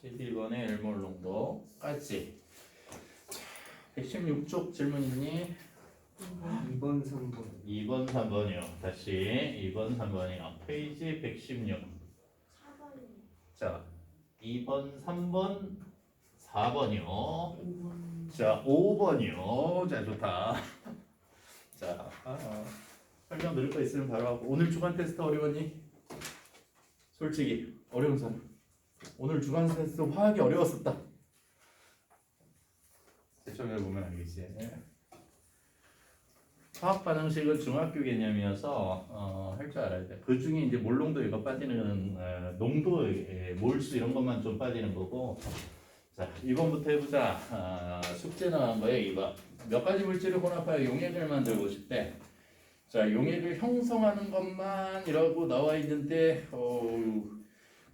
12번의 일몰 농도까지. 116쪽 질문 있니? 2번, 3번. 2번, 3번이요. 다시 2번, 3번이요. 페이지 116. 4번이요. 자, 2번, 3번, 4번이요. 자, 5번이요. 자, 좋다. 자, 설명 들을 거 있으면 바로 하고. 오늘 주간 테스트 어려웠니? 솔직히 어려운 사람. 오늘 주간 테스트 화학이 어려웠었다. 제점에 보면 알겠지. 화학 반응식은 중학교 개념이어서 할 줄 알아야 돼. 그 중에 이제 몰농도 이거 빠지는 농도 몰수 이런 것만 좀 빠지는 거고. 자, 2번부터 해보자. 숙제 나온 거예요. 2번. 몇 가지 물질을 혼합하여 용액을 만들고 싶대. 자, 용액을 형성하는 것만 이라고 나와 있는데,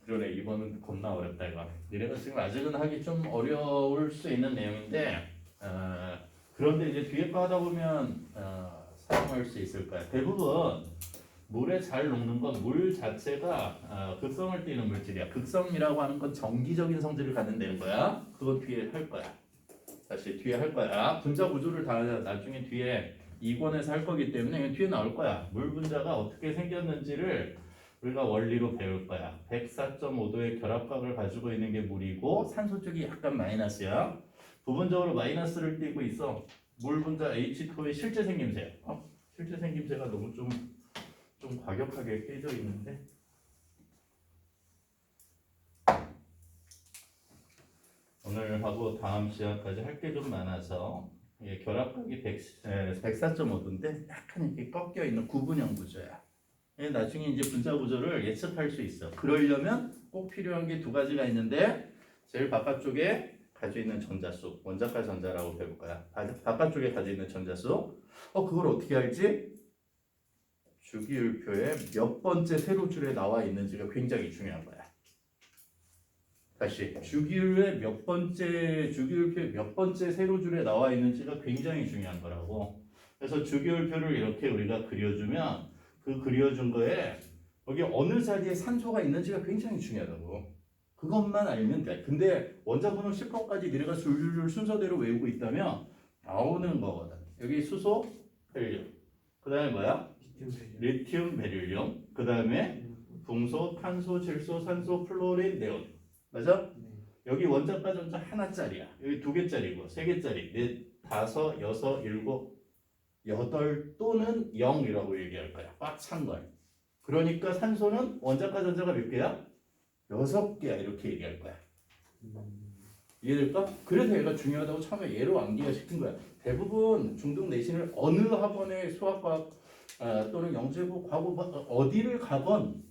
그러네. 2번은 겁나 어렵다 이거. 니네가 지금 아직은 하기 좀 어려울 수 있는 내용인데, 그런데 이제 뒤에 거 하다 보면 사용할 수 있을 거야. 대부분 물에 잘 녹는 건 물 자체가 극성을 띠는 물질이야. 극성이라고 하는 건 정기적인 성질을 갖는다는 거야. 그건 뒤에 할 거야. 다시 뒤에 할 거야. 분자 구조를 다 나중에 뒤에 2권에서 할 거기 때문에 뒤에 나올 거야. 물 분자가 어떻게 생겼는지를 우리가 원리로 배울 거야. 104.5도의 결합각을 가지고 있는 게 물이고 산소 쪽이 약간 마이너스야. 부분적으로 마이너스를 띠고 있어. 물 분자 H2의 실제 생김새. 실제 생김새가 너무 좀 과격하게 깨져 있는데. 오늘 하고 다음 시간까지 할 게 좀 많아서 결합각이 104.5도인데 약간 이렇게 꺾여 있는 구분형 구조야. 나중에 이제 분자 구조를 예측할 수 있어. 그러려면 꼭 필요한 게 두 가지가 있는데 제일 바깥쪽에 가지고 있는 전자수, 원자과 전자라고 배울 거야. 바깥쪽에 가지고 있는 전자수. 그걸 어떻게 알지? 주기율표의 몇 번째 세로줄에 나와 있는지가 굉장히 중요한 거야. 다시 주기율표의 몇 번째 세로줄에 나와 있는지가 굉장히 중요한 거라고. 그래서 주기율표를 이렇게 우리가 그려주면 그 그려준 거에 여기 어느 자리에 산소가 있는지가 굉장히 중요하다고. 그것만 알면 돼. 근데 원자번호 10번까지 니네가 줄줄 순서대로 외우고 있다면 나오는 거거든. 여기 수소, 헬륨. 그 다음에 뭐야? 리튬, 베릴륨. 그 다음에 붕소, 탄소, 질소, 산소, 플로린, 네온. 맞아? 여기 원자과 전자 하나짜리야. 여기 두 개짜리고, 세 개짜리, 넷, 다섯, 여섯, 일곱, 여덟 또는 0이라고 얘기할 거야. 꽉 찬 걸. 그러니까 산소는 원자과 전자가 몇 개야? 6개야. 이렇게 얘기할 거야. 이해될까? 그래서 얘가 중요하다고 처음에 얘로 암기가 시킨 거야. 대부분 중등 내신을 어느 학원의 수학과학 또는 영재고 과고 어디를 가건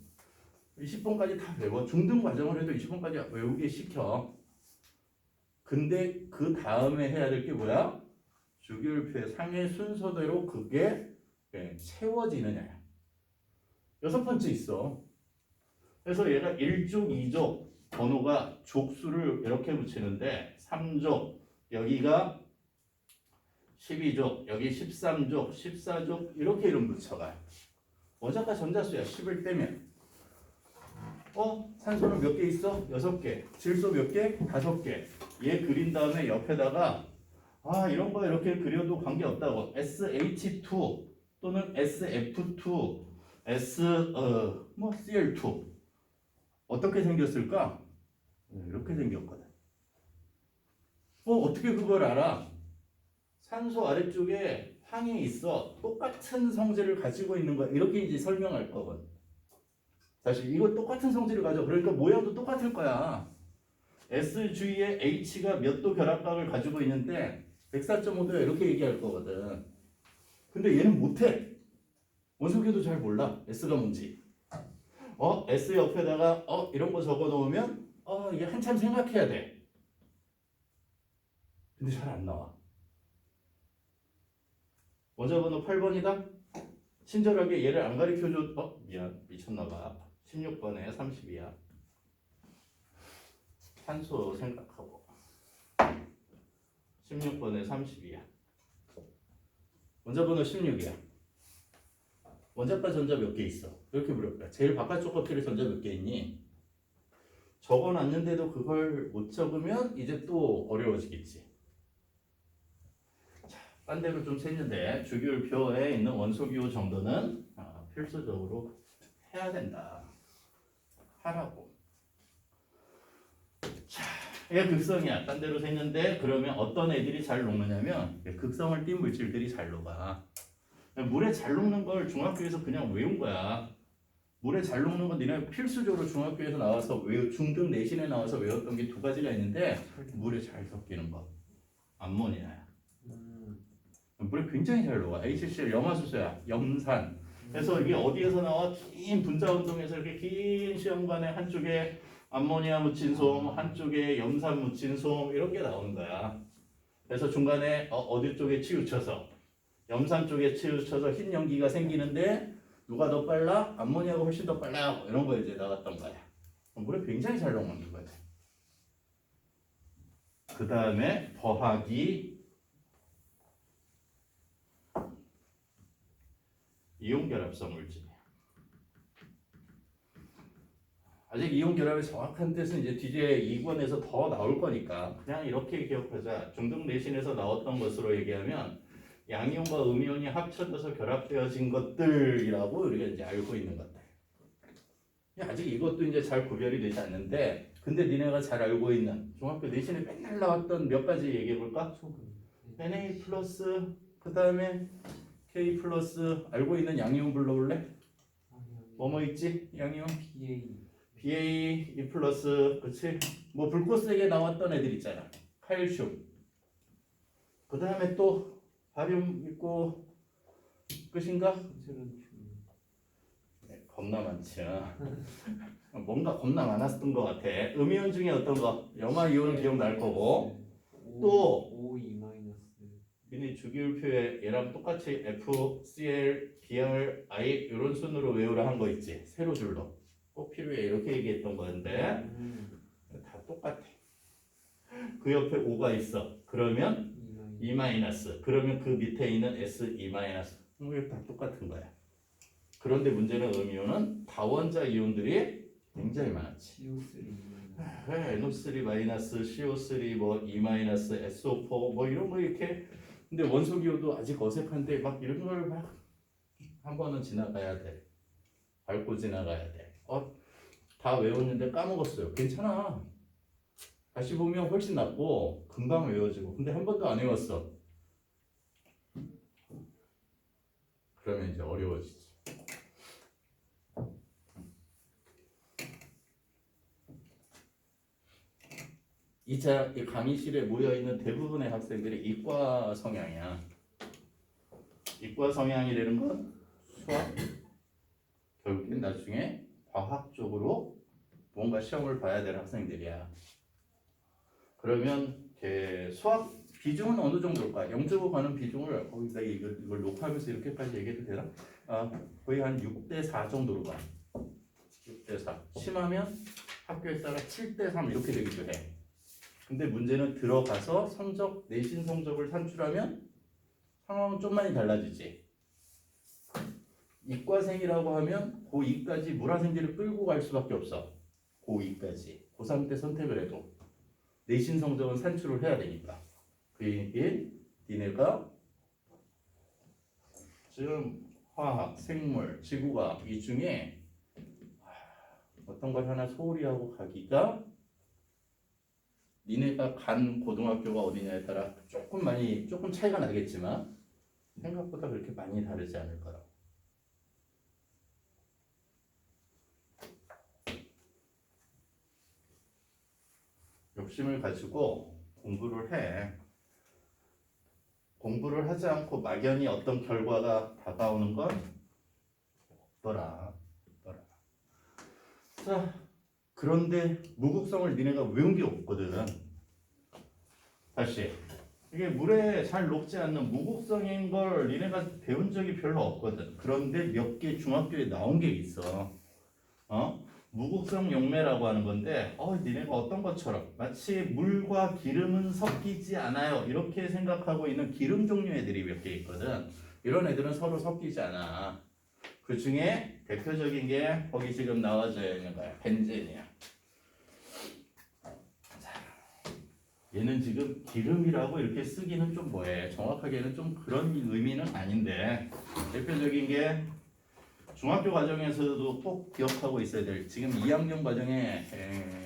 20번까지 다 외워. 중등 과정을 해도 20번까지 외우게 시켜. 근데 그 다음에 해야 될 게 뭐야? 주기율표의 상의 순서대로 그게 채워지느냐. 6번째 있어. 그래서 얘가 1족, 2족 번호가 족수를 이렇게 붙이는데 3족, 여기가 12족, 여기 13족, 14족 이렇게 이름 붙여가. 원자과 전자수야. 10을 빼면. 산소는 몇 개 있어? 6개. 질소 몇 개? 5개. 얘 그린 다음에 옆에다가 이런 거 이렇게 그려도 관계없다고. SH2 또는 SF2, CL2 어떻게 생겼을까? 이렇게 생겼거든. 어떻게 그걸 알아? 산소 아래쪽에 황이 있어. 똑같은 성질을 가지고 있는 거야. 이렇게 이제 설명할 거거든. 다시 이거 똑같은 성질을 가져. 그러니까 모양도 똑같을 거야. S 주위에 H가 몇 도 결합각을 가지고 있는데 104.5도야 이렇게 얘기할 거거든. 근데 얘는 못해. 원소계도 잘 몰라. S가 뭔지. S 옆에다가 이런 거 적어 놓으면 이게 한참 생각해야 돼. 근데 잘 안 나와. 원자번호 8번이다. 친절하게 얘를 안 가르쳐줘. 미안, 미쳤나봐. 16번에 30이야. 탄소 생각하고 16번에 30이야. 원자번호 16이야. 원자과 전자 몇 개 있어? 이렇게 물어볼까? 제일 바깥쪽 껍질에 전자 몇 개 있니? 적어놨는데도 그걸 못 적으면 이제 또 어려워지겠지. 자, 딴 데로 좀 셌는데 주기율표에 있는 원소기호 정도는 필수적으로 해야 된다. 하라고. 자, 이게 극성이야. 딴 데로 셌는데 그러면 어떤 애들이 잘 녹느냐면 극성을 띈 물질들이 잘 녹아. 물에 잘 녹는 걸 중학교에서 그냥 외운 거야. 물에 잘 녹는 건 니네 필수적으로 중학교에서 나와서 중등 내신에 나와서 외웠던 게 두 가지가 있는데 물에 잘 섞이는 거. 암모니아야. 물에 굉장히 잘 녹아. HCl 염화수소야. 염산. 그래서 이게 어디에서 나와? 긴 분자 운동에서 이렇게 긴 시험관에 한쪽에 암모니아 묻힌 솜, 한쪽에 염산 묻힌 솜 이런 게 나오는 거야. 그래서 중간에 어디 쪽에 치우쳐서 염산 쪽에 치우쳐서 흰 연기가 생기는데 누가 더 빨라? 암모니아가 훨씬 더 빨라. 이런 거 이제 나갔던 거야. 물에 굉장히 잘 녹는 거야. 그 다음에 더하기 이온결합성 물질이야. 아직 이온결합의 정확한 뜻은 이제 뒤에 2권에서 더 나올 거니까 그냥 이렇게 기억하자. 중등 내신에서 나왔던 것으로 얘기하면 양이온과 음이온이 합쳐져서 결합되어진 것들이라고 우리가 이제 알고 있는 것들. 아직 이것도 이제 잘 구별이 되지 않는데, 근데 니네가 잘 알고 있는 중학교 내신에 맨날 나왔던 몇 가지 얘기해 볼까? Na 플러스 그 다음에 K 플러스 알고 있는 양이온 불러볼래? 뭐뭐 있지? 양이온 BA E 플러스 그치? 뭐 불꽃색에 나왔던 애들 있잖아. 칼슘. 그 다음에 또 바륨 있고 끝인가? 네, 겁나 많지. 뭔가 겁나 많았던 것 같아. 음이온 중에 어떤 거? 염화 이온은 기억날 거고. 또 니네 주기율표에 얘랑 똑같이 F, Cl, Br, I 이런 순으로 외우라 한 거 있지. 세로 줄로. 꼭 필요해 이렇게 얘기했던 건데 다 똑같아. 그 옆에 O가 있어. 그러면 E 마이너스. 그러면 그 밑에 있는 S E 마이너스. 이게 다 똑같은 거야. 그런데 문제는 음이온은 다원자 이온들이 굉장히 많았지. NO3 마이너스, CO3 뭐 E 마이너스, SO4 뭐 이런 거 이렇게. 근데 원소기호도 아직 어색한데 막 이런 걸 막 한 번은 지나가야 돼. 밟고 지나가야 돼. 다 외웠는데 까먹었어요. 괜찮아. 다시 보면 훨씬 낫고 금방 외워지고. 근데 한 번도 안 외웠어. 그러면 이제 어려워지지. 이 강의실에 모여있는 대부분의 학생들이 이과 성향이야. 이과 성향이라는 건 수학, 결국엔 나중에 과학 쪽으로 뭔가 시험을 봐야 될 학생들이야. 그러면 수학 비중은 어느 정도일까? 0.5 가는 비중을 거기다 이걸 녹화하면서 이렇게까지 얘기해도 되나? 거의 한 6대4 정도로 가. 6대4. 심하면 학교에 따라 7대3 이렇게 되기도 해. 근데 문제는 들어가서 성적, 내신 성적을 산출하면 상황은 좀 많이 달라지지. 이과생이라고 하면 고2까지 물화생지를 끌고 갈 수밖에 없어. 고2까지. 고3 때 선택을 해도. 내신 성적은 산출을 해야 되니까. 그 얘기는 니네가 지금 화학, 생물, 지구과학 이 중에 어떤 걸 하나 소홀히 하고 가기가 니네가 간 고등학교가 어디냐에 따라 조금 차이가 나겠지만 생각보다 그렇게 많이 다르지 않을 거라고. 욕심을 가지고 공부를 해. 공부를 하지 않고 막연히 어떤 결과가 다가오는 건 없더라. 자, 그런데 무극성을 니네가 외운 게 없거든. 다시 이게 물에 잘 녹지 않는 무극성인 걸 니네가 배운 적이 별로 없거든. 그런데 몇 개 중학교에 나온 게 있어. 무극성 용매라고 하는 건데 니네가 어떤 것처럼 마치 물과 기름은 섞이지 않아요 이렇게 생각하고 있는 기름 종류 애들이 몇 개 있거든. 이런 애들은 서로 섞이지 않아. 그 중에 대표적인 게 거기 지금 나와져 있는 거야. 벤젠이야. 얘는 지금 기름이라고 이렇게 쓰기는 좀 뭐해. 정확하게는 좀 그런 의미는 아닌데 대표적인 게 중학교 과정에서도 꼭 기억하고 있어야 될 지금 2학년 과정에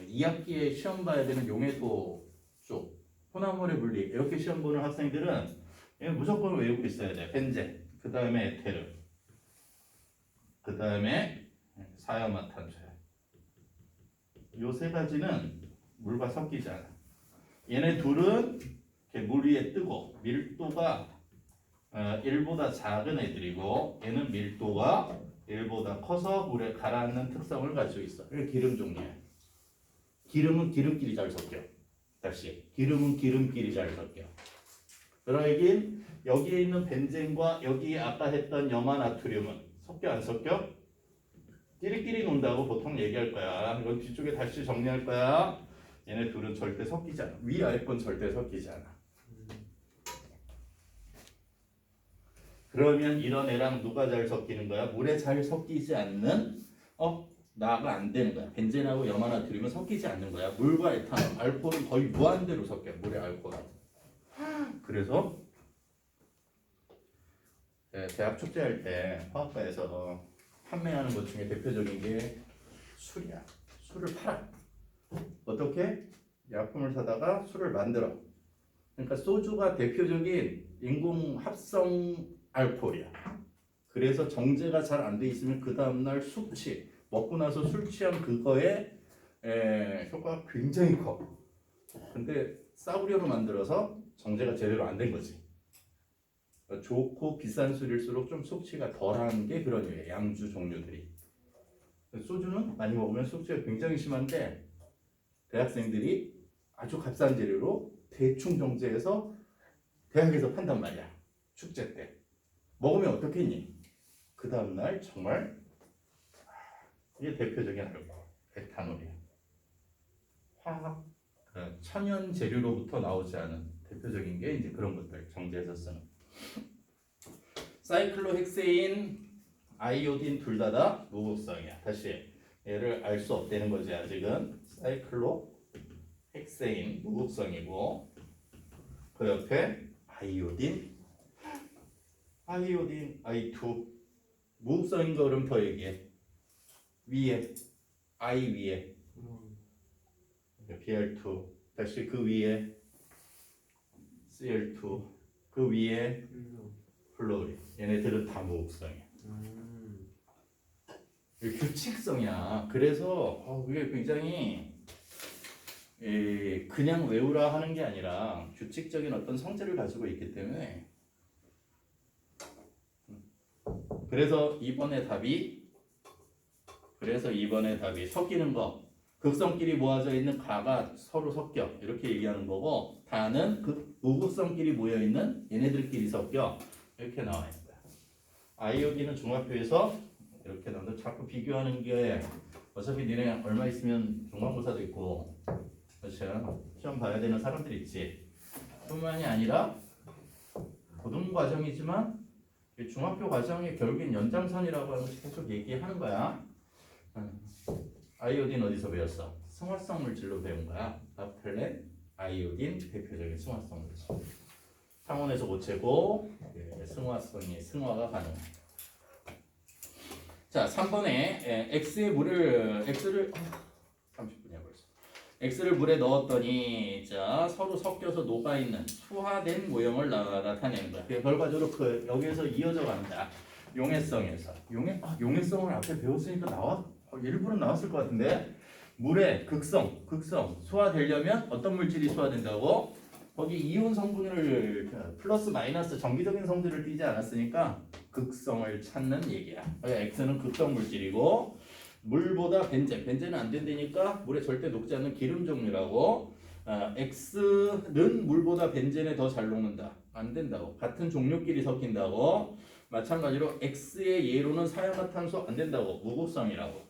2학기에 시험 봐야 되는 용해도 쪽 혼합물의 분리 이렇게 시험 보는 학생들은 얘 무조건 외우고 있어야 돼. 벤젠, 그 다음에 에테르, 그 다음에 사야마탄소. 요 세 가지는 물과 섞이지 않아. 얘네 둘은 이렇게 물 위에 뜨고 밀도가 1보다 작은 애들이고 얘는 밀도가 1보다 커서 물에 가라앉는 특성을 가지고 있어. 이게 기름 종류야. 기름은 기름끼리 잘 섞여. 다시 기름은 기름끼리 잘 섞여. 그러긴 여기에 있는 벤젠과 여기 아까 했던 염화나트륨은 섞여 안 섞여? 끼리끼리 논다고 보통 얘기할 거야. 이건 뒤쪽에 다시 정리할 거야. 얘네 둘은 절대 섞이지 않아. 위아래 건 절대 섞이지 않아. 그러면 이런 애랑 누가 잘 섞이는 거야? 물에 잘 섞이지 않는 나가 안 되는 거야. 벤젠하고 염화나트륨은 섞이지 않는 거야. 물과 에탄올, 알코올은 거의 무한대로 섞여. 물의 알코올은. 그래서 대학 축제할 때 화학과에서 판매하는 것 중에 대표적인 게 술이야. 술을 팔아. 어떻게? 약품을 사다가 술을 만들어. 그러니까 소주가 대표적인 인공 합성 알코올이야. 그래서 정제가 잘 안 돼 있으면 그 다음날 숙취, 먹고 나서 술 취한 그거에 효과가 굉장히 커. 근데 싸구려로 만들어서 정제가 제대로 안 된 거지. 좋고 비싼 술일수록 좀 숙취가 덜한 게 그런 이유예요. 양주 종류들이. 소주는 많이 먹으면 숙취가 굉장히 심한데 대학생들이 아주 값싼 재료로 대충 정제해서 대학에서 판단 말이야. 축제 때. 먹으면 어떻겠니? 그 다음날 정말 이게 대표적인 알코올, 에탄올이야. 화학, 천연 재료로부터 나오지 않은 대표적인 게 이제 그런 것들 정제해서 쓰는. 사이클로헥세인, 아이오딘 둘 다 무극성이야. 다시 얘를 알 수 없다는 거지 아직은. 사이클로헥세인 무극성이고 그 옆에 아이오딘 I2 무극성인 거 그럼 더 얘기해. 위에 I 위에 Br2 다시 그 위에 Cl2 그 위에 플로린. 얘네들은 다 무극성이야. 규칙성이야. 그래서 그게 굉장히 그냥 외우라 하는 게 아니라 규칙적인 어떤 성질을 가지고 있기 때문에 그래서 이번에 답이 섞이는 거 극성끼리 모아져 있는 가가 서로 섞여 이렇게 얘기하는 거고 다는 그 무극성끼리 모여 있는 얘네들끼리 섞여 이렇게 나와 있는 거야. 아이오딘은 중학교에서 이렇게 나오는데 자꾸 비교하는 게 어차피 니네 얼마 있으면 중간고사도 있고 그렇죠? 시험 봐야 되는 사람들 있지. 뿐만이 아니라 고등 과정이지만 중학교 과정의 결국엔 연장선이라고 하는 것이 계속 얘기하는 거야. 아이오딘 어디서 배웠어? 승화성 물질로 배운 거야. 나플렌, 아이오딘 대표적인 승화성 물질. 상온에서 고체고 승화가 가능해. 자, 3번에 X의 물을 X를 30분이야 벌써. X를 물에 넣었더니 자 서로 섞여서 녹아 있는 수화된 모형을 나타내는 거야. 결과적으로 여기에서 이어져 간다. 용해성에서 용해성을 앞에 배웠으니까 나와 일부러 나왔을 것 같은데 물의 극성 수화되려면 어떤 물질이 수화된다고? 거기 이온 성분을 플러스 마이너스 정기적인 성질을 띠지 않았으니까 극성을 찾는 얘기야. X는 극성 물질이고 물보다 벤젠은 안 된다니까 물에 절대 녹지 않는 기름 종류라고. X는 물보다 벤젠에 더 잘 녹는다. 안 된다고. 같은 종류끼리 섞인다고. 마찬가지로 X의 예로는 사야마탄소 안 된다고. 무극성이라고.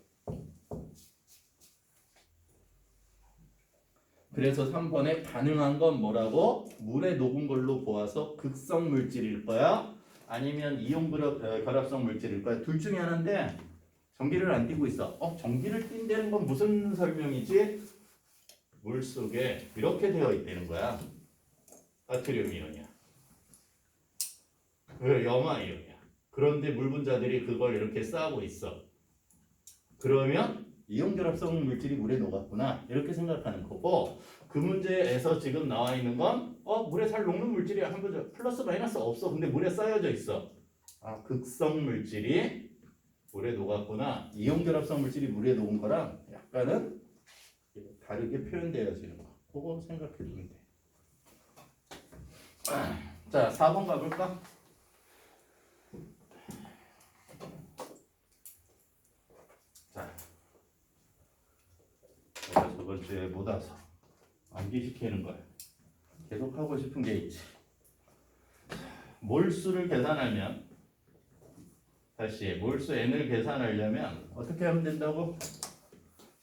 그래서 3번에 가능한 건 뭐라고? 물에 녹은 걸로 보아서 극성 물질일 거야? 아니면 이온 결합성 물질일 거야? 둘 중에 하나인데 전기를 안 띠고 있어. 전기를 띈다는 건 무슨 설명이지? 물 속에 이렇게 되어 있다는 거야. 나트륨 이온이야. 그 염화 이온이야. 그런데 물 분자들이 그걸 이렇게 쌓고 있어. 그러면 이온 결합성 물질이 물에 녹았구나 이렇게 생각하는 거고, 그 문제에서 지금 나와 있는 건 물에 잘 녹는 물질이 한 번 플러스 마이너스 없어. 근데 물에 쌓여져 있어. 아, 극성 물질이 물에 녹았구나. 이온 결합성 물질이 물에 녹은 거랑 약간은 다르게 표현되어지는 거. 그거 생각해 주면 돼. 자, 4번 가볼까? 자, 내가 저번 주에 못 와서 암기시키는 거야. 계속 하고 싶은 게 있지. 몰수를 계산하면, 다시 몰수 n을 계산하려면 어떻게 하면 된다고?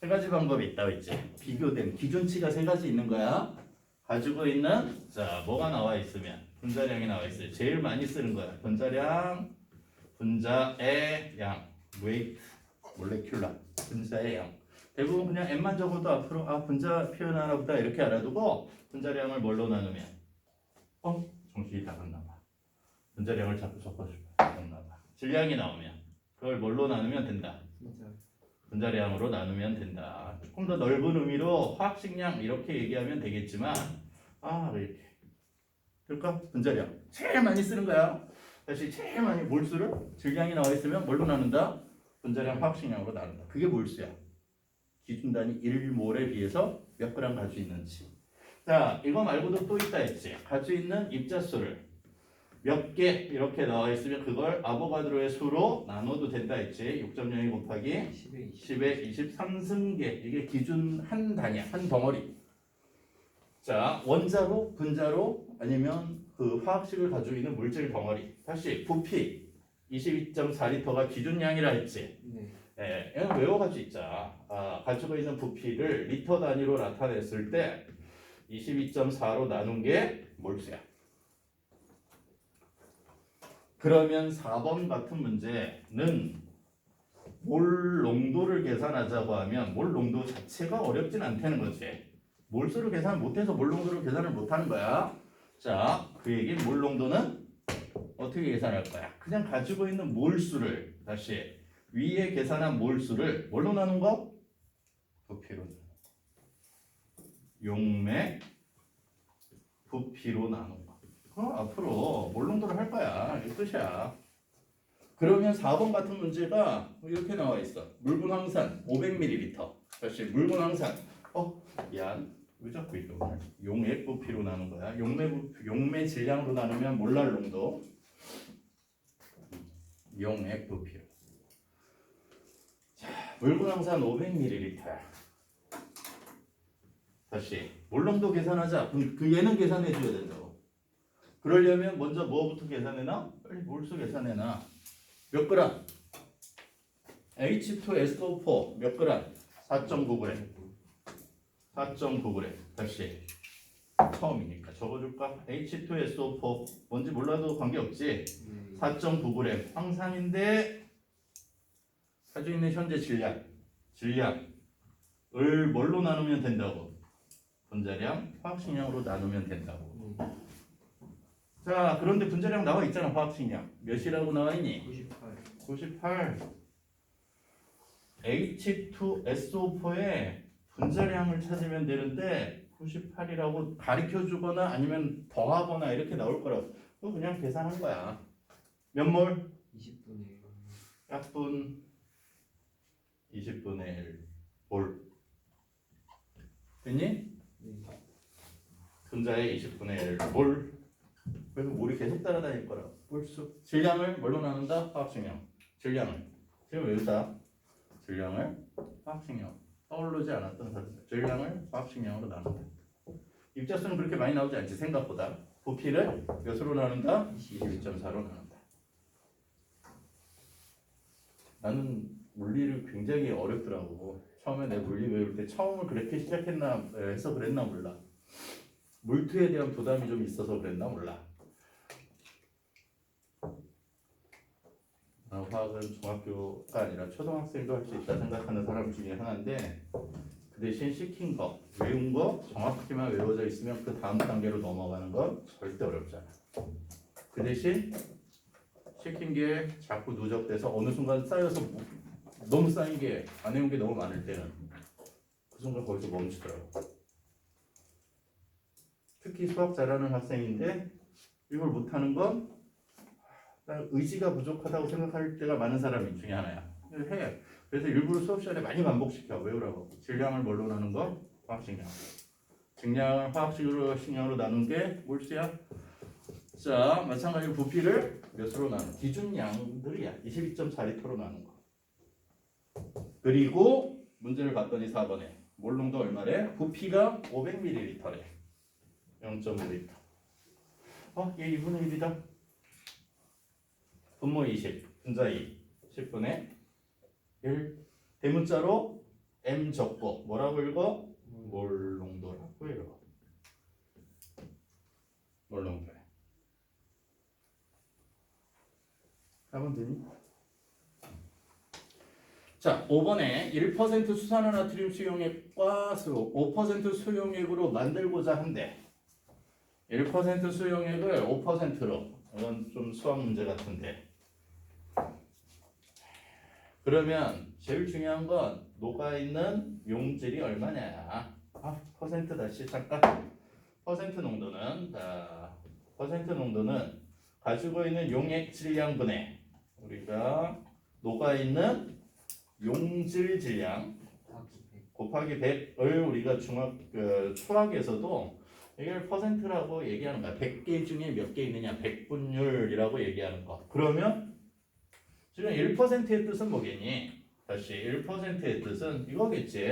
세 가지 방법이 있다고 했지. 비교된 기준치가 세 가지 있는 거야. 가지고 있는, 자, 뭐가 나와 있으면, 분자량이 나와 있어요. 제일 많이 쓰는 거야. 분자량, 분자의 양, 웨이트, 몰레큘라, 분자의 양. 대부분 그냥 n만 적어도 앞으로 분자 표현하나 보다 이렇게 알아두고, 분자량을 뭘로 나누면 정신이 다 갔나 봐. 분자량을 자꾸 적어주면 갔나 봐. 질량이 나오면 그걸 뭘로 나누면 된다. 분자량으로 나누면 된다. 조금 더 넓은 의미로 화학식량 이렇게 얘기하면 되겠지만, 이렇게 그러니까 분자량 제일 많이 쓰는 거야. 다시 제일 많이 몰수를 질량이 나와 있으면 뭘로 나눈다? 분자량 화학식량으로 나눈다. 그게 몰수야. 기준 단위 1몰에 비해서 몇 그램 가지고 있는지. 자, 이거 말고도 또 있다 했지. 가지고 있는 입자수를 몇 개 이렇게 나와 있으면 그걸 아보가드로의 수로 나눠도 된다 했지. 6.02 곱하기 10의 23승계. 이게 기준 한 단위야. 한 덩어리. 자, 원자로, 분자로, 아니면 그 화학식을 가지고 있는 물질 덩어리. 다시 부피 22.4리터가 기준량이라 했지. 네. 이건 외워가지고 있자. 가지고 있는 부피를 리터 단위로 나타냈을 때 22.4로 나눈 게 몰수야. 그러면 4번 같은 문제는 몰 농도를 계산하자고 하면 몰 농도 자체가 어렵진 않다는 거지. 몰수를 계산 못해서 몰 농도를 계산을 못하는 거야. 자, 그 얘기 몰 농도는 어떻게 계산할 거야? 그냥 가지고 있는 몰수를, 다시 위에 계산한 몰수를 뭘로 나눈 거? 부피로. 용매 부피로 나눈 거. 그럼 앞으로 몰 농도를 할 거야. 이 뜻이야. 그러면 4번 같은 문제가 이렇게 나와 있어. 물분 황산 500ml. 다시 물분 황산. 미안. 왜 자꾸 이거 용액 부피로 나눈 거야. 용매 질량으로 나누면 몰랄 농도. 용액 부피로. 자, 물분 황산 500ml. 다시 몰 농도 계산하자. 그 얘는 계산해 줘야 된다고. 그러려면 먼저 뭐부터 계산해놔? 빨리 몰수 계산해놔. 몇 그램? H2SO4 몇 그램? 4.9g. 4.9g. 다시 처음이니까 적어줄까? H2SO4 뭔지 몰라도 관계없지? 4.9g 황산인데 가지고 있는 현재 질량을 뭘로 나누면 된다고? 분자량, 화학식량으로 나누면 된다고. 자, 그런데 분자량 나와 있잖아. 화학식량 몇이라고 나와 있니? 98. H2SO4의 분자량을 찾으면 되는데 98이라고 가르쳐 주거나 아니면 더하거나 이렇게 나올 거라고. 그거 그냥 계산한 거야. 몇 몰? 20분의 1. 약분 20분의 1 몰. 됐니? 네. 분자의 20분의 1 몰. 그래서 몰이 계속 따라다닐 거라고. 몰수. 질량을 뭘로 나눈다? 화학식량. 질량을. 지금 외우자. 질량을 화학식량. 떠오르지 않았던 사람들. 질량을 화학식량으로 나눈다. 입자수는 그렇게 많이 나오지 않지 생각보다. 부피를 몇으로 나눈다? 22.4로 나눈다. 나는 물리를 굉장히 어렵더라고. 처음에 내 물리 배울 때 처음을 그렇게 시작했나 해서 그랬나 몰라. 물투에 대한 부담이 좀 있어서 그랬나 몰라. 화학은 중학교가 아니라 초등학생도 할 수 있다 생각하는 사람 중에 하나인데 그 대신 시킨 거, 외운 거 정확히만 외워져 있으면 그 다음 단계로 넘어가는 건 절대 어렵잖아. 그 대신 시킨 게 자꾸 누적돼서 어느 순간 쌓여서 너무 쌓인 게 안 외운 게 너무 많을 때는 그 순간 거기서 멈추더라고. 특히 수학 잘하는 학생인데 이걸 못하는 건 의지가 부족하다고 생각할 때가 많은 사람이 중에 하나야. 해. 그래서 일부러 수업 시간에 많이 반복시켜 외우라고. 질량을 뭘로 나눈 거? 화학식량. 질량을 화학식으로 식량으로 나눈 게 몰수야. 자, 마찬가지로 부피를 몇으로 나눈? 기준량들이야. 22.4리터로 나눈 거. 그리고 문제를 봤더니 4번에 몰농도 얼마래? 부피가 500ml래. 0.5리터. 얘 2분의 1이다. 분모 20, 분자 2, 10분의 1. 대문자로 m 적고 뭐라고 읽어? 몰농도라고 읽어. 몰농도. 하면 되니? 자, 5번에 1% 수산화나트륨 수용액과 5% 수용액으로 만들고자 한대. 1% 수용액을 5%로. 이건 좀 수학 문제 같은데. 그러면 제일 중요한 건 녹아있는 용질이 얼마냐. 퍼센트 다시 잠깐. 퍼센트 농도는 가지고 있는 용액 질량분의 우리가 녹아있는 용질 질량 곱하기 100을 우리가 초학에서도 이걸 퍼센트라고 얘기하는 거야. 100개 중에 몇 개 있느냐. 100분율이라고 얘기하는 거. 그러면 지금 1%의 뜻은 뭐겠니? 다시 1%의 뜻은 이거겠지.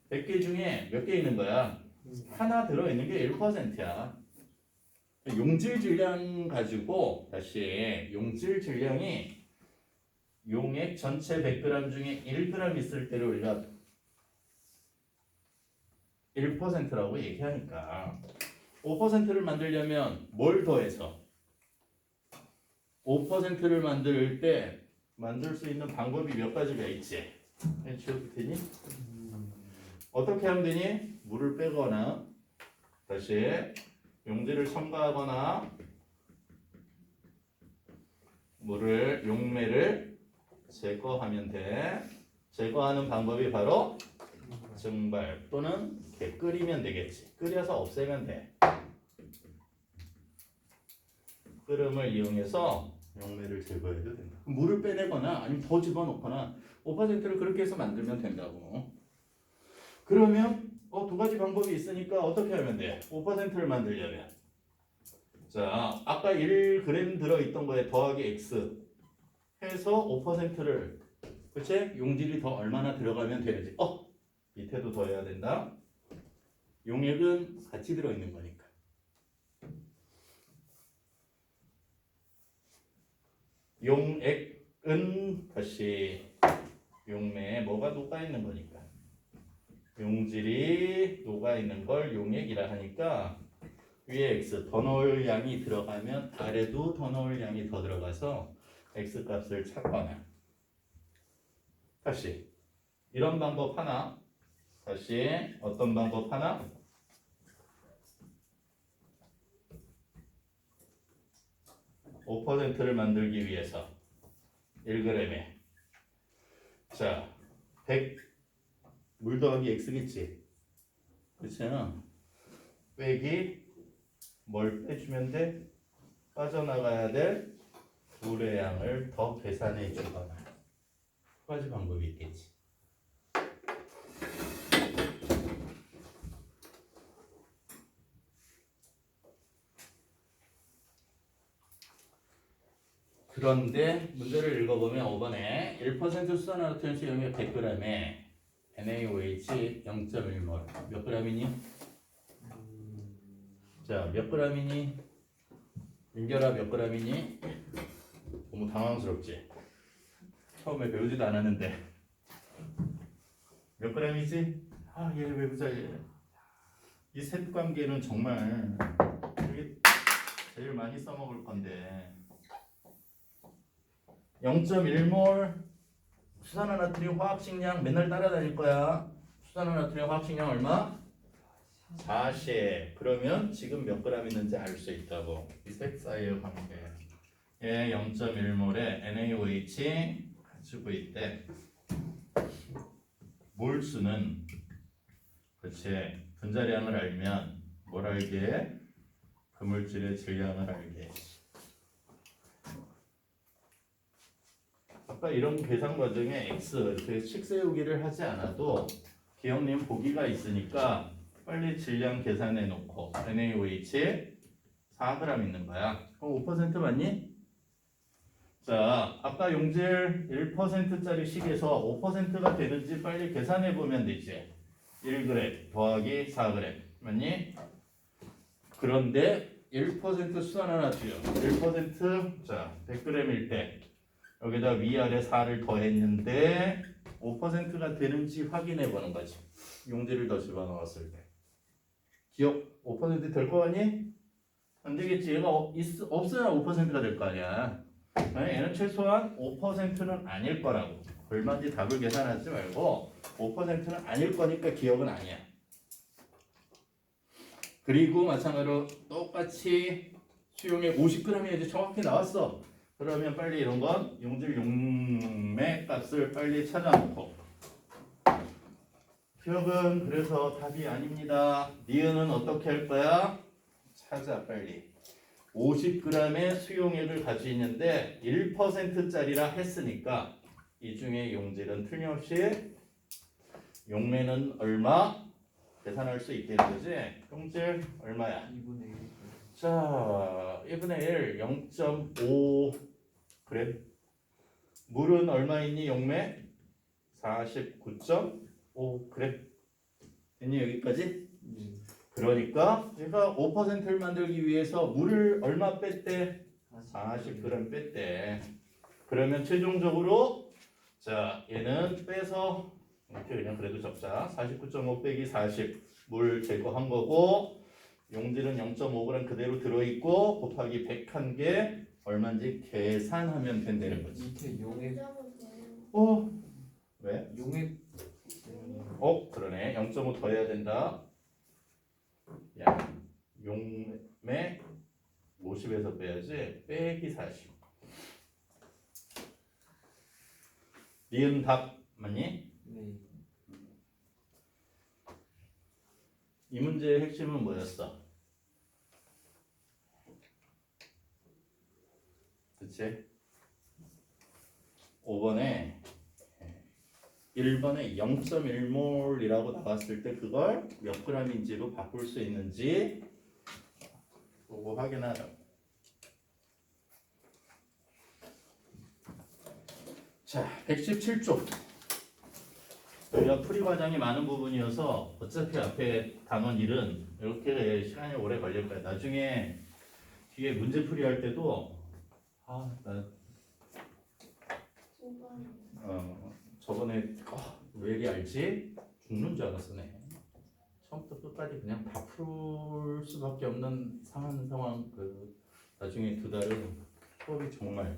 100개 중에 몇 개 있는 거야? 하나 들어있는 게 1%야. 용질 질량 가지고 다시 용질 질량이 용액 전체 100g 중에 1g 있을 때를 우리가 1%라고 얘기하니까 5%를 만들려면 뭘 더해서 5%를 만들 때 만들 수 있는 방법이 몇 가지가 있지. 지워도 되니? 어떻게 하면 되니? 물을 빼거나 다시 용질을 첨가하거나 용매를 제거하면 돼. 제거하는 방법이 바로 증발 또는 이렇게 끓이면 되겠지. 끓여서 없애면 돼. 끓음을 이용해서 용매를 제거해도 된다. 물을 빼내거나 아니면 더 집어넣거나 5%를 그렇게 해서 만들면 된다고. 그러면 두 가지 방법이 있으니까 어떻게 하면 돼? 5%를 만들려면 자, 아까 1g 들어있던 거에 더하기 x 해서 5%를 그치? 용질이 더 얼마나 들어가면 되는지 밑에도 더해야 된다. 용액은 같이 들어있는 거니까. 용액은 다시 용매에 뭐가 녹아있는 거니까 용질이 녹아있는 걸 용액이라 하니까 위에 x 더 넣을 양이 들어가면 아래도 더 넣을 양이 더 들어가서 x 값을 찾거나 다시 이런 방법 하나 다시 어떤 방법 하나 5%를 만들기 위해서 1g에 자 100 물 더하기 x겠지. 그렇잖아. 빼기 뭘 빼주면 돼? 빠져나가야 될 물의 양을 더 계산해 주거나 두 가지 방법이 있겠지. 그런데 문제를 읽어보면 5번에 1% 수산화나트륨 수용액 100g에 NaOH 0.1몰 몇 g이니? 자, 몇 g이니? 민결아 몇 g이니? 너무 당황스럽지? 처음에 배우지도 않았는데 몇 g이지? 얘 외우자 얘. 이 셋 관계는 정말 이게 제일 많이 써먹을 건데 0.1몰 수산화나트륨 화학식량 맨날 따라다닐 거야. 수산화나트륨 화학식량 얼마? 40. 그러면 지금 몇 그램 있는지 알 수 있다고. 이 색 사이의 관계. 얘 0.1몰에 NaOH 가지고 있대. 몰수는 그치 분자량을 알면 뭘 알게 해? 그 물질의 질량을 알게 해. 아까 이런 계산 과정에 x 이렇게 식 세우기를 하지 않아도 기억님 보기가 있으니까 빨리 질량 계산해 놓고 NaOH 4g 있는 거야. 그럼 5% 맞니? 자, 아까 용질 1%짜리 식에서 5%가 되는지 빨리 계산해 보면 되지. 1g 더하기 4g 맞니? 그런데 1% 수산화나트륨 1% 자 100g일 때 여기다 위아래 4를 더했는데 5%가 되는지 확인해 보는 거지. 용질을 더 집어넣었을 때 기억 5% 될 거 아니? 안 되겠지. 얘가 없어야 5%가 될 거 아니야. 얘는 최소한 5%는 아닐 거라고. 얼마인지 답을 계산하지 말고 5%는 아닐 거니까 기억은 아니야. 그리고 마찬가지로 똑같이 수용액 50g이 이제 정확히 나왔어. 그러면 빨리 이런 건 용질 용매 값을 빨리 찾아놓고. 기억은 그래서 답이 아닙니다. 니은은 어떻게 할 거야? 찾아 빨리. 50g의 수용액을 가지고 있는데 1%짜리라 했으니까 이 중에 용질은 틀림없이 용매는 얼마? 계산할 수 있게 되는 거지. 용질 얼마야? 2분의 1. 자, 1분의 1 0.5g. 물은 얼마 있니 용매? 49.5g. 됐니 여기까지? 네. 그러니까 얘가 5%를 만들기 위해서 물을 얼마 뺐대? 40g 뺐대. 그러면 최종적으로 자 얘는 빼서 이렇게 그냥 그래도 적자. 49.5 빼기 40 물 제거한 거고 용질은 0.5g 그대로 들어있고 곱하기 101개 얼마인지 계산하면 된다는 거지. 밑에 용액 왜? 용액 그러네. 0.5 더 해야 된다. 야, 용매 50에서 빼야지. 빼기 40. 니은 답 맞니? 네. 이 문제의 핵심은 뭐였어? 그치? 5번에 1번에 0.1몰이라고 나왔을 때 그걸 몇 g인지로 바꿀 수 있는지 보고 확인하라고. 자, 117쪽. 여기가 풀이 과정이 많은 부분이어서 어차피 앞에 단원 1은 이렇게 시간이 오래 걸릴 거야. 나중에 뒤에 문제 풀이할 때도 나 저번에 왜 이리 알지? 죽는 줄 알았으네. 처음부터 끝까지 그냥 다 풀 수밖에 없는 상황. 그 나중에 두 달은 수업이 정말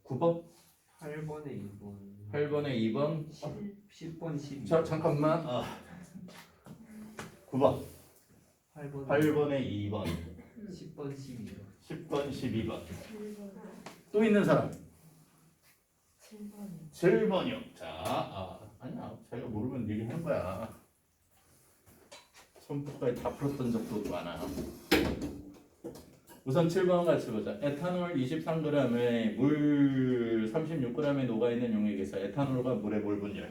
9번? 8번에 2번. 8번에 2번? 10번 12. 자 잠깐만. 9번 8번에 2번 10번 12번. 10번 12번 또 있는 사람 7번이요. 자 아니야 자기가 모르면 얘기하는 거야. 처음부터까지 다 풀었던 적도 많아. 우선 7번 같이 보자. 에탄올 23g에 물 36g에 녹아있는 용액에서 에탄올과 물의 몰 분율.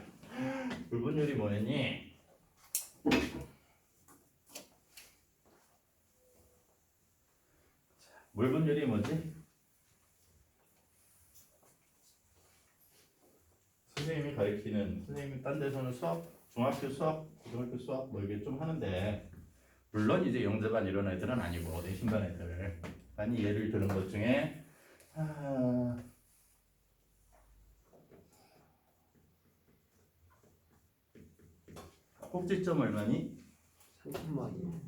물 분율이 뭐였니? 물 분율이 뭐지? 선생님이 가르치는 선생님이 딴 데서는 수학, 중학교 수학, 고등학교 수학 뭐 이게 좀 하는데 물론 이제 영재반 이런 애들은 아니고 내신반 애들 많이 예를 드는 것 중에 꼭지점 얼마니? 3,000만이요.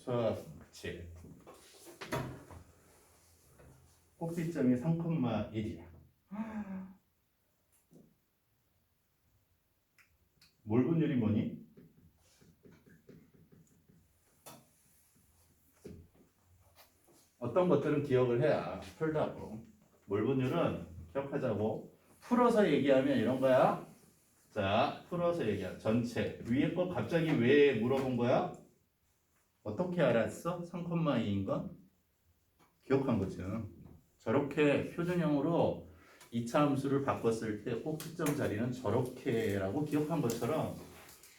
그렇지. 꼭지점이 3,1이야. 몰 분율이 뭐니? 어떤 것들은 기억을 해야 풀다고. 몰 분율은 기억하자고. 풀어서 얘기하면 이런 거야. 자, 풀어서 얘기하면 전체. 위에 거 갑자기 왜 물어본 거야? 어떻게 알았어? 3,2인 건? 기억한 거죠. 저렇게 표준형으로 2차 함수를 바꿨을 때 꼭 시점 자리는 저렇게라고 기억한 것처럼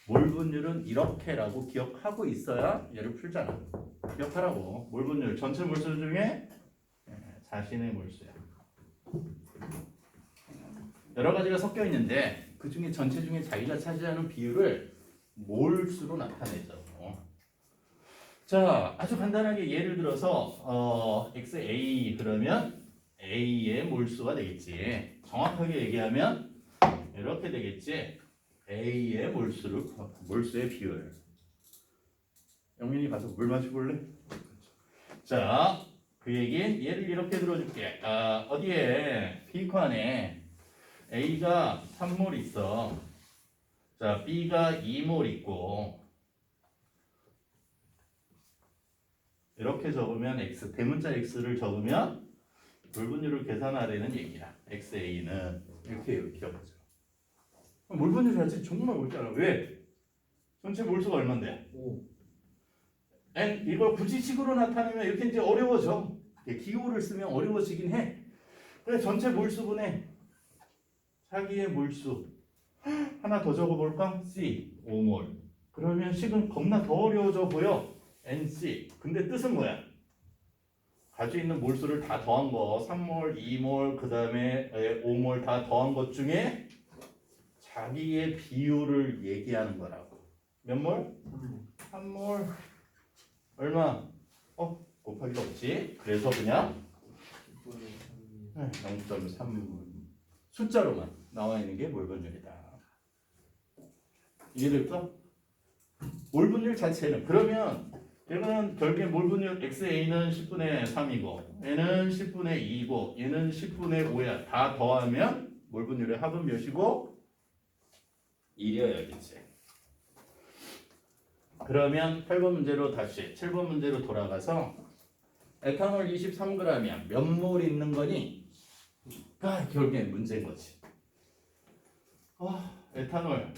몰 분율은 이렇게라고 기억하고 있어야 얘를 풀잖아. 기억하라고. 몰 분율 전체 몰수 중에 자신의 몰수야. 여러 가지가 섞여 있는데 그 중에 전체 중에 자기가 차지하는 비율을 몰수로 나타내죠. 자, 아주 간단하게 예를 들어서 XA 그러면 A의 몰수가 되겠지. 정확하게 얘기하면 이렇게 되겠지. A의 몰수의 비율. 영민이 가서 물 마셔볼래? 자, 그 얘기는 얘를 이렇게 들어줄게. 어디에? B칸에 A가 3몰 있어. 자, B가 2몰 있고 이렇게 적으면 X, 대문자 X를 적으면 몰분율을 계산하라는 얘기야. XA는 이렇게 기억하죠. 몰분율 자체 정말 어렵잖아. 왜? 전체 몰수가 얼만데? 5. N 이걸 굳이 식으로 나타내면 이렇게 이제 어려워져. 기호를 쓰면 어려워지긴 해. 그래 전체 몰수분의 자기의 몰수 하나 더 적어볼까? C 5몰. 그러면 식은 겁나 더 어려워져 보여. NC. 근데 뜻은 뭐야? 가지고 있는 몰수를 다 더한 거 3몰, 2몰, 그 다음에 5몰 다 더한 것 중에 자기의 비율을 얘기하는 거라고. 몇 몰? 3몰. 얼마? 곱하기가 없지. 그래서 그냥 0.3 숫자로만 나와 있는 게 몰분율이다. 이해될까? 몰분율 자체는 그러면 얘는 결국에 몰분율 XA는 10분의 3이고 얘는 10분의 2고 얘는 10분의 5야. 다 더하면 몰분율의 합은 몇이고? 1이어야겠지. 그러면 8번 문제로 다시 7번 문제로 돌아가서 에탄올 23g이야. 몇 몰 있는 거니? 결국엔 문제인 거지. 에탄올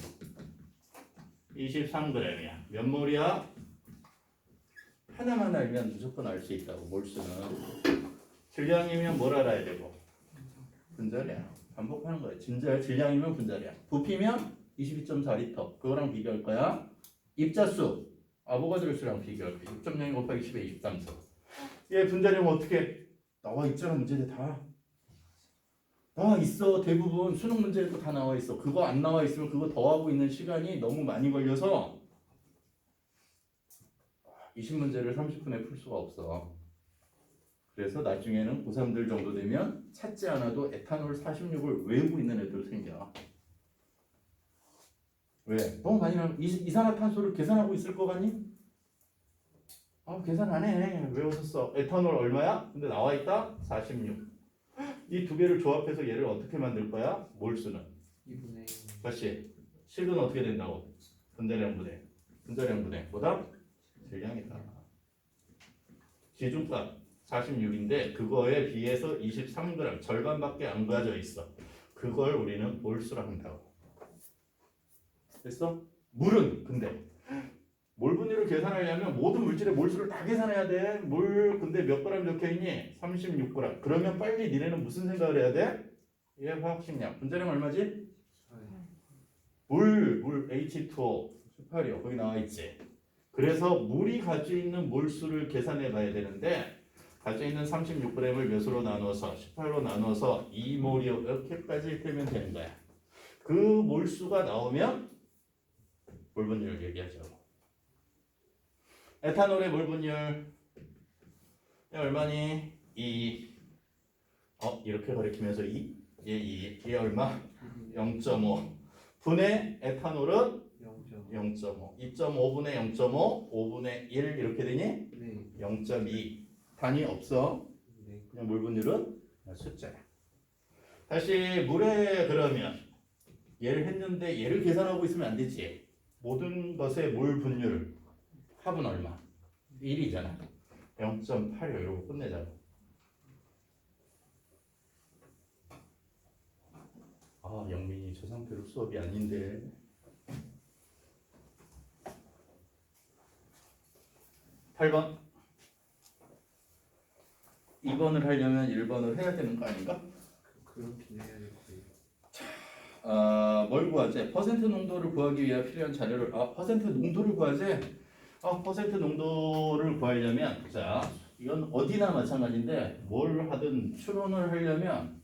23g이야. 몇 몰이야? 하나만 알면 무조건 알 수 있다고. 몰수는 질량이면 뭘 알아야 되고? 분자량. 반복하는 거야. 질량이면 분자량. 부피면 22.4리터. 그거랑 비교할 거야. 입자수 아보가드로 수랑 비교할 거야. 6.0 곱하기 10의 23수. 얘 분자량 어떻게? 나와 있잖아. 문제들 다 나와 있어. 대부분 수능 문제에도 다 나와 있어. 그거 안 나와 있으면 그거 더하고 있는 시간이 너무 많이 걸려서 20문제를 30분에 풀 수가 없어. 그래서 나중에는 고3들 정도 되면 찾지 않아도 에탄올 46을 외우고 있는 애들 생겨. 왜? 너무 많이 나면 이산화탄소를 계산하고 있을 것 같니? 계산 안 해. 외웠었어. 에탄올 얼마야? 근데 나와 있다? 46. 이 두 개를 조합해서 얘를 어떻게 만들 거야? 몰수는 2분의 1. 다시 식은 어떻게 된다고? 분자량분의 뭐다? 질량이다. 기준값 46인데 그거에 비해서 23g 절반밖에 안 가져 있어. 그걸 우리는 몰수라 한다고. 됐어? 물은 근데 몰분율을 계산하려면 모든 물질의 몰수를 다 계산해야 돼. 물 근데 몇 그램 적혀 있니? 36g. 그러면 빨리 니네는 무슨 생각을 해야 돼? 얘 화학식량. 분자량 얼마지? 물 H2O 18이요. 거기 나와 있지. 그래서 물이 가지고 있는 몰수를 계산해 봐야 되는데 가지고 있는 36g을 몇으로 나눠서 18로 나눠서 2몰이요. 이렇게까지 되면 되는 거야. 그 몰수가 나오면 몰분율 얘기하죠. 에탄올의 몰분율 얼마니? 2. 이렇게 가리키면서 2? 얘 얼마? 0.5 분의 에탄올은 0.5 2.5분의 0.5 5분의 1 이렇게 되니? 네. 0.2 단위 없어. 네. 그냥 몰분율은 숫자야. 다시 물에 그러면 얘를 했는데 얘를 계산하고 있으면 안 되지. 모든 것의 몰 분율 합은 얼마? 1이잖아. 0.85 이러고 끝내자고. 아, 영민이 저 상태로 수업이 아닌데. 8번. 2번을 하려면 1번을 해야 되는 거 아닌가? 그렇긴 해야 될 거예요. 뭘 구하지? 퍼센트 농도를 구하기 위해 필요한 자료를 퍼센트 농도를 구하지? 퍼센트 농도를 구하려면 자, 이건 어디나 마찬가지인데 뭘 하든 추론을 하려면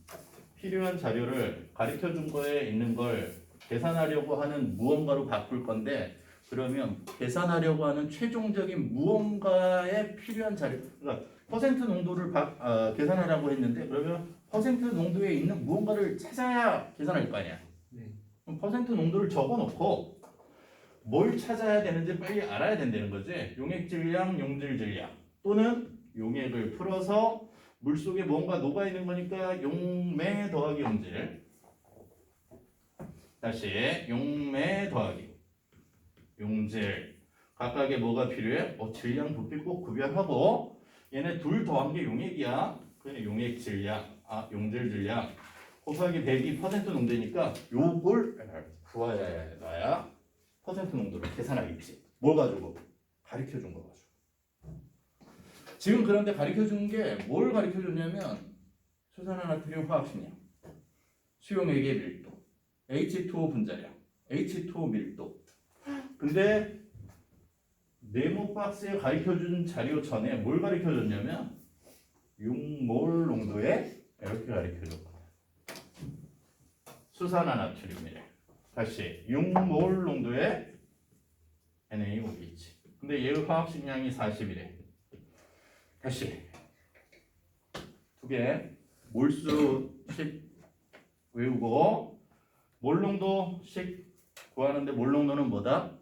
필요한 자료를 가르쳐 준 거에 있는 걸 계산하려고 하는 무언가로 바꿀 건데 그러면 계산하려고 하는 최종적인 무언가에 필요한 자료 그러니까 퍼센트 농도를 계산하라고 했는데 그러면 퍼센트 농도에 있는 무언가를 찾아야 계산할 거 아니야. 네. 그럼 퍼센트 농도를 적어놓고 뭘 찾아야 되는지 빨리 알아야 된다는 거지. 용액 질량, 용질 질량 또는 용액을 풀어서 물속에 뭔가 녹아있는 거니까 용매 더하기 용질 다시 용매 더하기 용질 각각의 뭐가 필요해? 질량, 부피 꼭 구별하고 얘네 둘 더한 게 용액이야. 그냥 용액 질량, 용질 질량 곱하기 100이 퍼센트 농도니까 요걸 구해야 퍼센트 농도를 계산하겠지. 뭘 가지고? 가르쳐 준 거 가지고. 지금 그런데 가르쳐 준 게 뭘 가르쳐 줬냐면 수산화나트륨 화학식량, 수용액의 밀도, H2O 분자량, H2O 밀도. 근데 네모 박스에 가르쳐 준 자료 전에 뭘 가르쳐 줬냐면 6몰 농도에 이렇게 가르쳐 줬거든. 수산화나트륨이래. 다시 6몰 농도의 NaOH. 근데 얘의 화학식량이 40이래. 다시 두 개 몰수식 외우고 몰농도식 구하는데 몰농도는 뭐다?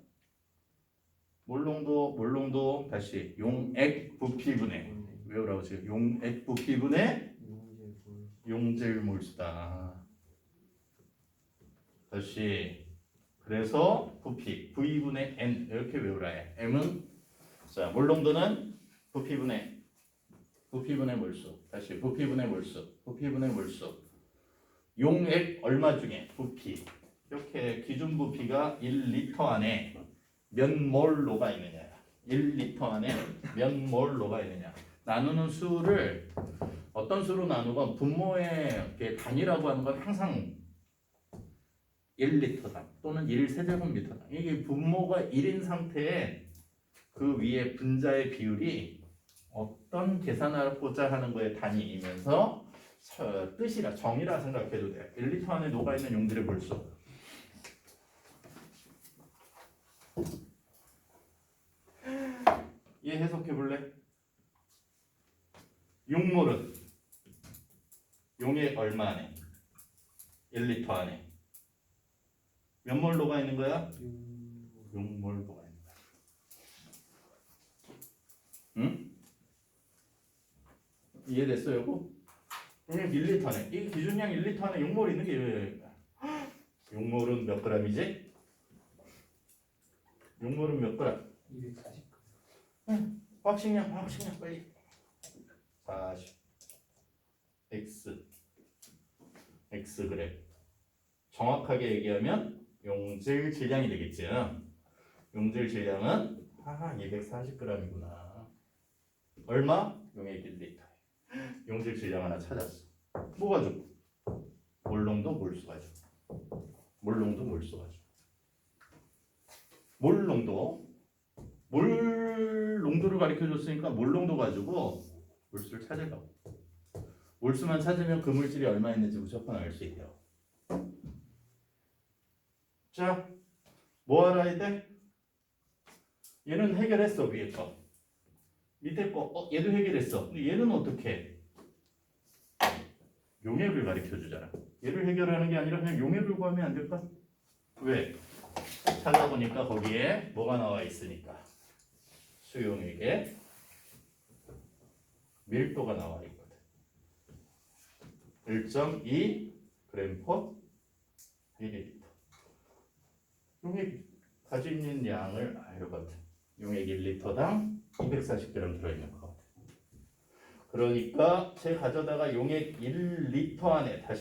몰농도 다시 용액 부피분해 외우라고 지금 용액 부피분해 용질 몰수다. 다시 그래서 부피 V분의 N 이렇게 외우라 해. M은 자 몰농도는 부피분의 몰수 다시 부피분의 몰수 용액 얼마 중에 부피 이렇게 기준 부피가 1리터 안에 몇 몰로가 있느냐 1리터 안에 몇 몰로가 있느냐 나누는 수를 어떤 수로 나누건 분모의 단위라고 하는 건 항상 1리터당 또는 1세제곱미터당 이게 분모가 1인 상태에 그 위에 분자의 비율이 어떤 계산하고자 하는 거에 단위이면서 뜻이라 정의라 생각해도 돼. 1리터 안에 녹아있는 용질의 몰수 얘 해석해 볼래? 용몰은 용액 얼마 안에 1리터 안에 몇 몰 녹아있는 거야? 6몰 녹아있는 거야. 응? 이해됐어 여보? 용액 1리터 안에 이 기준량 1리터 안에 6몰 있는 게 6몰은 몇 g이지? 6몰은 몇 g? 240g. 응. 화학식량 빨리 40 x 그램 정확하게 얘기하면 용질 질량이 되겠죠. 용질 질량은 240g이구나. 얼마? 용액 1리터. 용질 질량 하나 찾았어. 뭐 가지고? 몰농도 몰수 가지고. 몰농도 몰수 가지고. 몰농도를 가르쳐 줬으니까 몰농도 가지고 몰수를 찾으라고. 몰수만 찾으면 그 물질이 얼마 있는지 무조건 알 수 있대요. 자, 뭐 알아야 돼? 얘는 해결했어 위에 거. 밑에 거 얘도 해결했어. 근데 얘는 어떻게? 용액을 가르쳐 주잖아. 얘를 해결하는 게 아니라 그냥 용액을 구하면 안 될까? 왜? 찾아보니까 거기에 뭐가 나와 있으니까 수용액에 밀도가 나와 있거든. 1.2 g/ml. 용액 가지고 있는 양을 이거거든. 용액 1리터당 240g 들어있는 거. 그러니까 제 가져다가 용액 1리터 안에 다시